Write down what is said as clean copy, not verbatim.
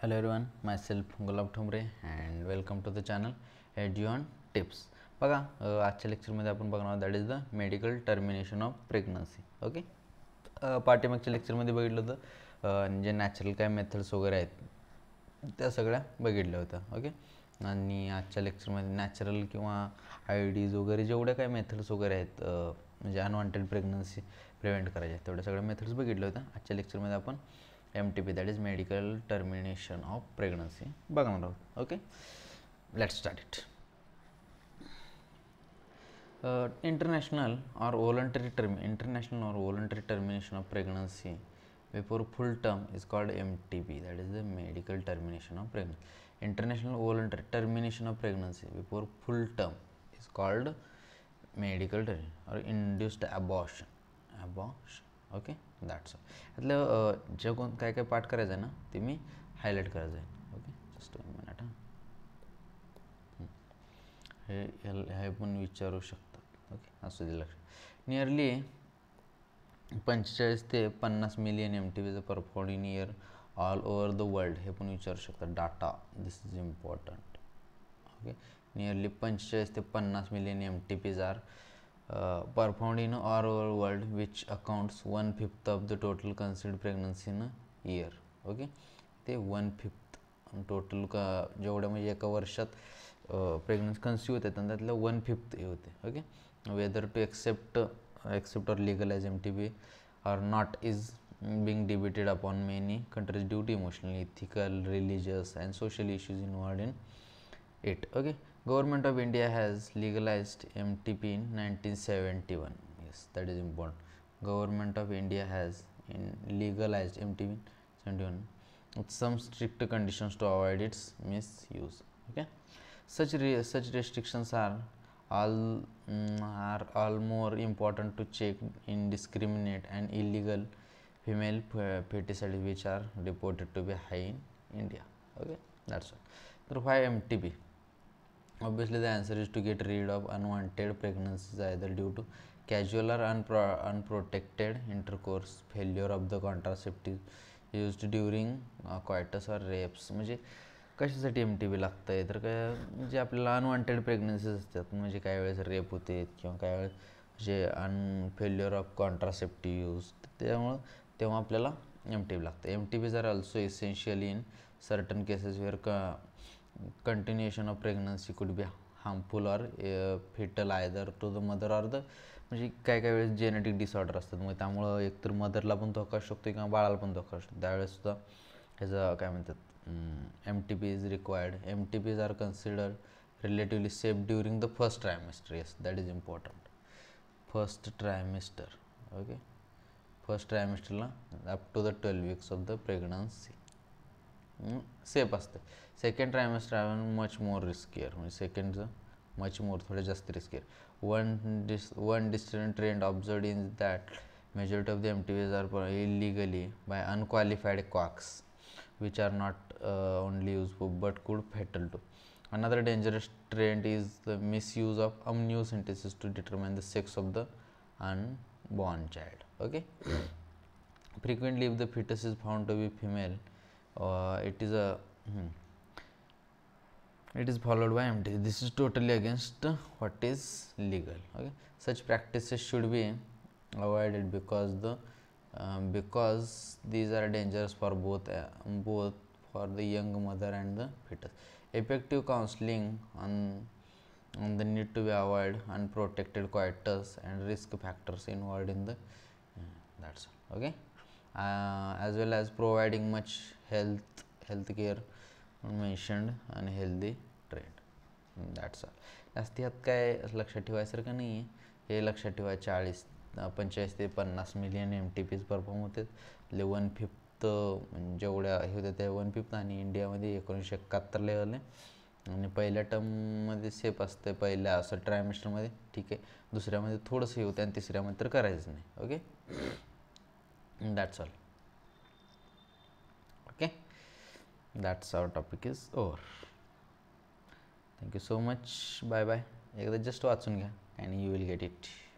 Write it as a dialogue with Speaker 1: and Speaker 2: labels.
Speaker 1: Hello everyone, myself Gulab Thomre and welcome to the channel Eduon Tips. बघा आजच्या लेक्चरमध्ये आपण बघणार आहोत that is the medical termination of pregnancy. Okay, पाठीमागच्या लेक्चरमध्ये बघितलं होतं जे नॅचरल काय मेथड्स वगैरे आहेत त्या सगळ्या बघितल्या होत्या. ओके, आणि आजच्या लेक्चरमध्ये नॅचरल किंवा IUDs वगैरे जेवढ्या काय मेथड्स वगैरे आहेत म्हणजे अनवॉन्टेड प्रेग्नन्सी प्रिव्हेंट करायच्या तेवढ्या सगळ्या मेथड्स बघितल्या होत्या. आजच्या लेक्चरमध्ये आपण MTP that is medical termination of pregnancy बघणार आहोत. Okay, let's start it. International or voluntary termination of pregnancy before full term is called MTP, that is the medical termination of pregnancy. International voluntary termination of pregnancy before full term is called medical termination or induced abortion. Okay, that's यातलं जे कोण काय काय पाठ करायचं आहे ना ते मी हायलाईट करायचं आहे. Okay, just 1 minute. हे पण विचारू शकतात. ओके, असू दे लक्ष. नियरली 45 ते 50 मिलियन MTPज perform in year all over the world. हे पण विचारू शकतात. Data, this is important. Okay, nearly 45 ते 50 मिलियन MTPज are performed in all over world, which accounts 1/5 of the total conceived pregnancy in a year. Okay, ते 1/5 total का जेवढ्या म्हणजे एका वर्षात प्रेग्नन्सी कन्सीव होते त्यातलं 1/5 हे होते. Okay, whether to accept or legalize MTP or not is being debated upon many countries due to emotional, ethical, religious and social issues involved in it. Okay, Government of India has legalized MTP in 1971. Yes, that is important. Government of India has legalized MTP in 1971 with some strict conditions to avoid its misuse. Okay, such restrictions are all more important to check indiscriminate and illegal female feticide which are reported to be high in India. Okay, that's all. So why MTP? Obviously, the answer is to get rid of unwanted pregnancies either due to casual or unprotected intercourse, failure of the contraceptive used during coitus or rapes. म्हणजे कशासाठी MTP लागतं आहे तर काय जे आपल्याला unwanted प्रेग्नन्सीज असतात म्हणजे काही वेळेस रेप होते किंवा काही वेळेस जे फेल्युअर ऑफ कॉन्ट्रासेप्टिव्ह यूज तेव्हा आपल्याला MTP लागतं. MTPs are also essential in certain cases where continuation of pregnancy could be harmful or fatal either to the mother or the म्हणजे काय काय वेळेस जेनेटिक डिसऑर्डर असतात मग त्यामुळं एकतर मदरला पण धोका असू शकतो किंवा बाळाला पण धोका असतो. त्यावेळेस सुद्धा ह्याचं काय म्हणतात MTP is required. MTPs are considered relatively safe during the first trimester. Yes, that is important. First trimester. Okay, first ट्रायमेस्टरला up to the 12 weeks of the pregnancy safe असते. Second trimester much more riskier म्हणजे सेकंडचं much more थोडं जास्त riskier. One distant trend observed in that majority of the MTPs are illegally by unqualified quacks which are not only useful but could fatal to. Another dangerous trend is the misuse of amniocentesis to determine the sex of the unborn child. Okay, frequently if the fetus is found to be female, it is followed by MTP. This is totally against what is legal. Okay, such practices should be avoided because these are dangerous for both for the young mother and the fetus. Effective counseling on the need to be avoid unprotected coitus and risk factors involved in the that's all. Okay, as well as providing much health care mentioned and healthy trend. That's all. जास्त यात काय लक्षात ठेवायसारखं नाही आहे. हे लक्षात ठेवा 45 ते 50 मिलियन MTPs परफॉर्म होते. 1/5 जेवढ्या हे होते त्या 1/5 आणि इंडियामध्ये 1971 लेवल आहे आणि पहिल्या टर्ममध्ये सेफ असते. पहिल्या असं ट्रायमेस्टरमध्ये ठीक आहे, दुसऱ्यामध्ये थोडंसं हे होतं आणि तिसऱ्यामध्ये तर करायचं नाही. Okay, that's all. Okay, that's our topic is over. Thank you so much. Bye bye. एकदा जस्ट वाचून घ्या and you will get it.